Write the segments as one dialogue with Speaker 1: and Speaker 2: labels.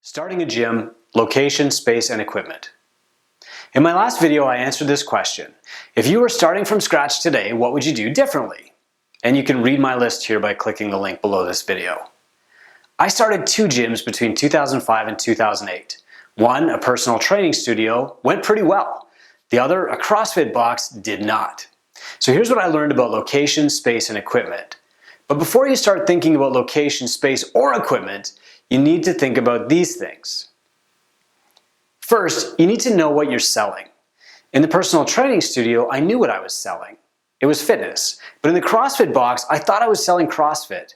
Speaker 1: Starting a gym, location, space, and equipment. In my last video, I answered this question. If you were starting from scratch today, what would you do differently? And you can read my list here by clicking the link below this video. I started 2 gyms between 2005 and 2008. One, a personal training studio, went pretty well. The other, a CrossFit box, did not. So here's what I learned about location, space, and equipment. But before you start thinking about location, space, or equipment, you need to think about these things. First, you need to know what you're selling. In the personal training studio, I knew what I was selling. It was fitness. But in the CrossFit box, I thought I was selling CrossFit.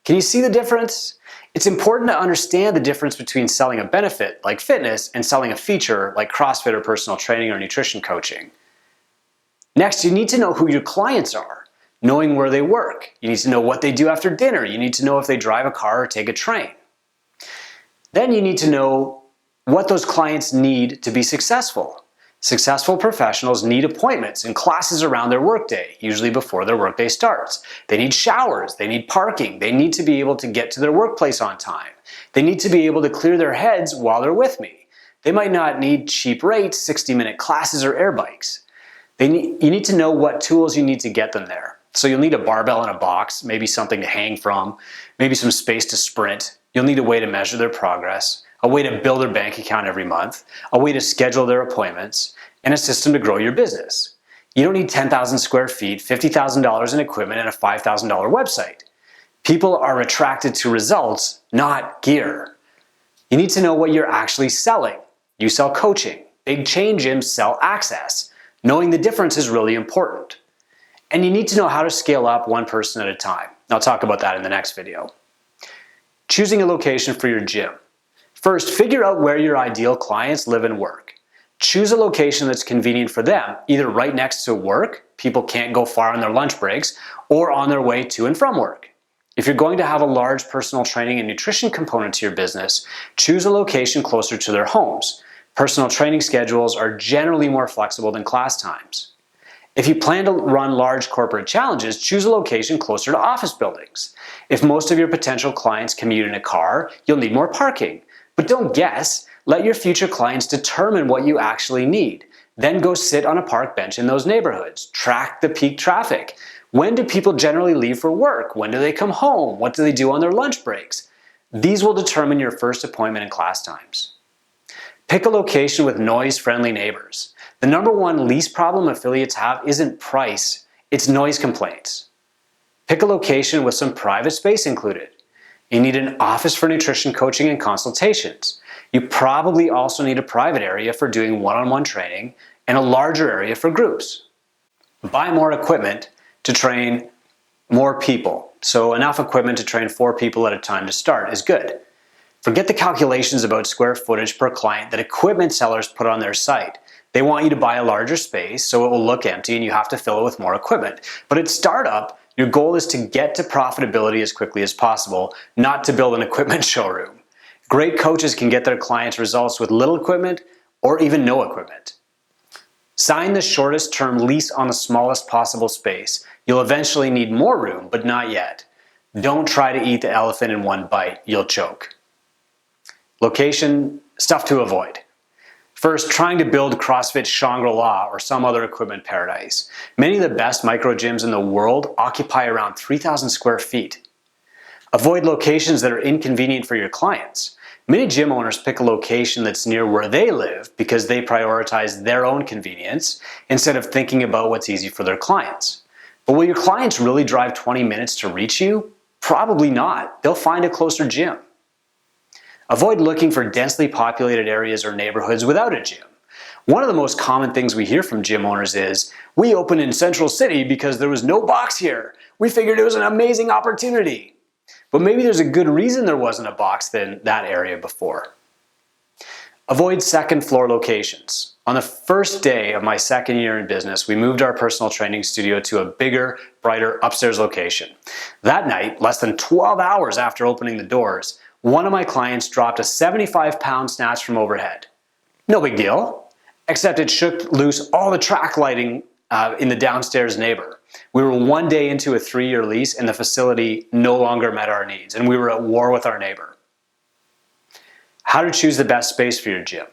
Speaker 1: Can you see the difference? It's important to understand the difference between selling a benefit, like fitness, and selling a feature, like CrossFit or personal training or nutrition coaching. Next, you need to know who your clients are, knowing where they work. You need to know what they do after dinner. You need to know if they drive a car or take a train. Then you need to know what those clients need to be successful. Successful professionals need appointments and classes around their workday, usually before their workday starts. They need showers, they need parking, they need to be able to get to their workplace on time. They need to be able to clear their heads while they're with me. They might not need cheap rates, 60-minute classes, or air bikes. You need to know what tools you need to get them there. So you'll need a barbell in a box, maybe something to hang from, maybe some space to sprint. You'll need a way to measure their progress, a way to build their bank account every month, a way to schedule their appointments, and a system to grow your business. You don't need 10,000 square feet, $50,000 in equipment, and a $5,000 website. People are attracted to results, not gear. You need to know what you're actually selling. You sell coaching. Big chain gyms sell access. Knowing the difference is really important. And you need to know how to scale up one person at a time. I'll talk about that in the next video. Choosing a location for your gym. First, figure out where your ideal clients live and work. Choose a location that's convenient for them, either right next to work, people can't go far on their lunch breaks, or on their way to and from work. If you're going to have a large personal training and nutrition component to your business, choose a location closer to their homes. Personal training schedules are generally more flexible than class times. If you plan to run large corporate challenges, choose a location closer to office buildings. If most of your potential clients commute in a car, you'll need more parking. But don't guess. Let your future clients determine what you actually need. Then go sit on a park bench in those neighborhoods. Track the peak traffic. When do people generally leave for work? When do they come home? What do they do on their lunch breaks? These will determine your first appointment and class times. Pick a location with noise-friendly neighbors. The number one least problem affiliates have isn't price, it's noise complaints. Pick a location with some private space included. You need an office for nutrition coaching and consultations. You probably also need a private area for doing one-on-one training and a larger area for groups. Buy more equipment to train more people. So enough equipment to train 4 people at a time to start is good. Forget the calculations about square footage per client that equipment sellers put on their site. They want you to buy a larger space so it will look empty and you have to fill it with more equipment. But at startup, your goal is to get to profitability as quickly as possible, not to build an equipment showroom. Great coaches can get their clients results with little equipment or even no equipment. Sign the shortest term lease on the smallest possible space. You'll eventually need more room, but not yet. Don't try to eat the elephant in one bite, you'll choke. Location, stuff to avoid. First, trying to build CrossFit Shangri-La or some other equipment paradise. Many of the best micro gyms in the world occupy around 3,000 square feet. Avoid locations that are inconvenient for your clients. Many gym owners pick a location that's near where they live because they prioritize their own convenience instead of thinking about what's easy for their clients. But will your clients really drive 20 minutes to reach you? Probably not. They'll find a closer gym. Avoid looking for densely populated areas or neighborhoods without a gym. One of the most common things we hear from gym owners is, "We opened in Central City because there was no box here. We figured it was an amazing opportunity." But maybe there's a good reason there wasn't a box in that area before. Avoid second floor locations. On the first day of my second year in business, we moved our personal training studio to a bigger, brighter upstairs location. That night, less than 12 hours after opening the doors, one of my clients dropped a 75-pound snatch from overhead. No big deal, except it shook loose all the track lighting in the downstairs neighbor. We were 1 day into a 3-year lease and the facility no longer met our needs, and we were at war with our neighbor. How to choose the best space for your gym.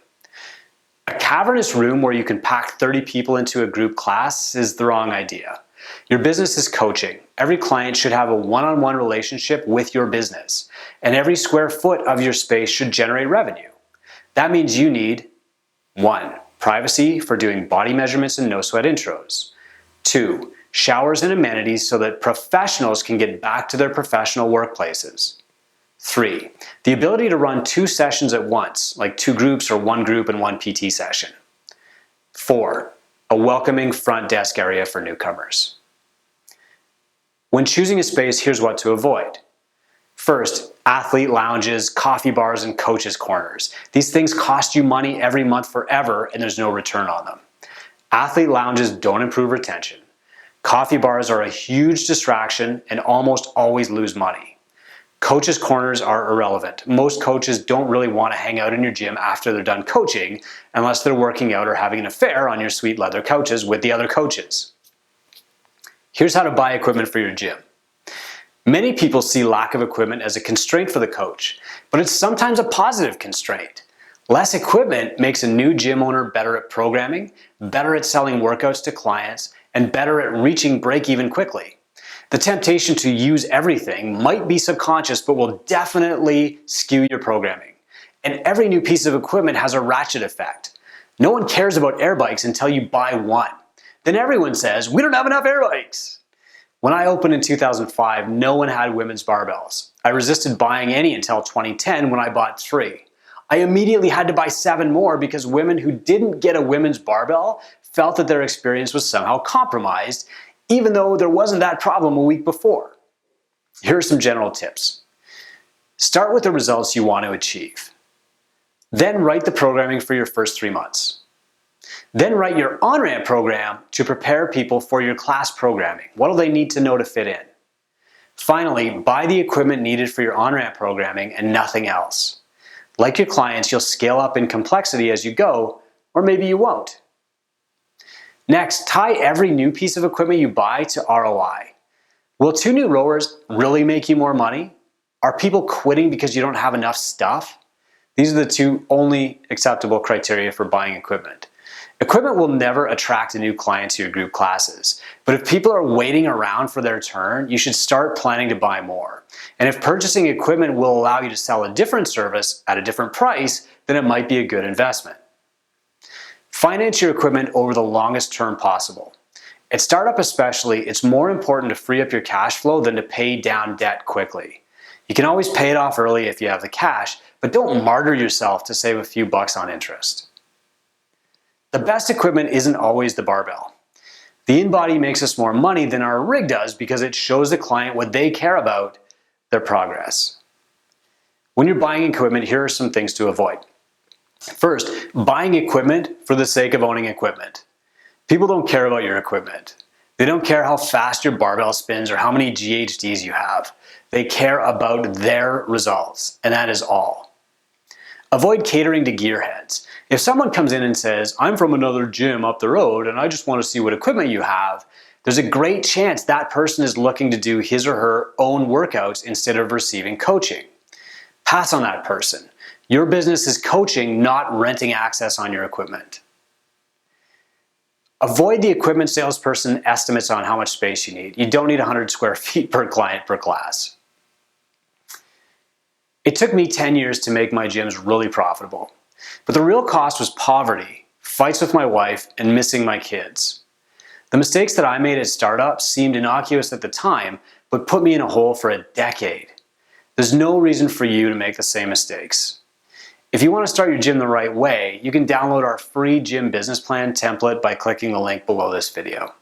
Speaker 1: A cavernous room where you can pack 30 people into a group class is the wrong idea. Your business is coaching. Every client should have a one-on-one relationship with your business, and every square foot of your space should generate revenue. That means you need 1. Privacy for doing body measurements and no sweat intros. 2. Showers and amenities so that professionals can get back to their professional workplaces. 3. The ability to run 2 sessions at once, like 2 groups or 1 group and 1 PT session. 4. A welcoming front desk area for newcomers. When choosing a space, here's what to avoid. First, athlete lounges, coffee bars, and coaches' corners. These things cost you money every month forever, and there's no return on them. Athlete lounges don't improve retention. Coffee bars are a huge distraction and almost always lose money. Coaches' corners are irrelevant. Most coaches don't really want to hang out in your gym after they're done coaching unless they're working out or having an affair on your sweet leather couches with the other coaches. Here's how to buy equipment for your gym. Many people see lack of equipment as a constraint for the coach, but it's sometimes a positive constraint. Less equipment makes a new gym owner better at programming, better at selling workouts to clients, and better at reaching break-even quickly. The temptation to use everything might be subconscious, but will definitely skew your programming. And every new piece of equipment has a ratchet effect. No one cares about air bikes until you buy one. Then everyone says, we don't have enough air bikes. When I opened in 2005, no one had women's barbells. I resisted buying any until 2010 when I bought 3. I immediately had to buy 7 more because women who didn't get a women's barbell felt that their experience was somehow compromised, even though there wasn't that problem a week before. Here are some general tips. Start with the results you want to achieve. Then write the programming for your first 3 months. Then write your on-ramp program to prepare people for your class programming. What do they need to know to fit in? Finally, buy the equipment needed for your on-ramp programming and nothing else. Like your clients, you'll scale up in complexity as you go, or maybe you won't. Next, tie every new piece of equipment you buy to ROI. Will 2 new rowers really make you more money? Are people quitting because you don't have enough stuff? These are the 2 only acceptable criteria for buying equipment. Equipment will never attract a new client to your group classes, but if people are waiting around for their turn, you should start planning to buy more. And if purchasing equipment will allow you to sell a different service at a different price, then it might be a good investment. Finance your equipment over the longest term possible. At startup especially, it's more important to free up your cash flow than to pay down debt quickly. You can always pay it off early if you have the cash, but don't martyr yourself to save a few bucks on interest. The best equipment isn't always the barbell. The InBody makes us more money than our rig does because it shows the client what they care about, their progress. When you're buying equipment, here are some things to avoid. First, buying equipment for the sake of owning equipment. People don't care about your equipment. They don't care how fast your barbell spins or how many GHDs you have. They care about their results, and that is all. Avoid catering to gearheads. If someone comes in and says, I'm from another gym up the road and I just want to see what equipment you have, there's a great chance that person is looking to do his or her own workouts instead of receiving coaching. Pass on that person. Your business is coaching, not renting access on your equipment. Avoid the equipment salesperson estimates on how much space you need. You don't need 100 square feet per client per class. It took me 10 years to make my gyms really profitable. But the real cost was poverty, fights with my wife, and missing my kids. The mistakes that I made at startup seemed innocuous at the time, but put me in a hole for a decade. There's no reason for you to make the same mistakes. If you want to start your gym the right way, you can download our free gym business plan template by clicking the link below this video.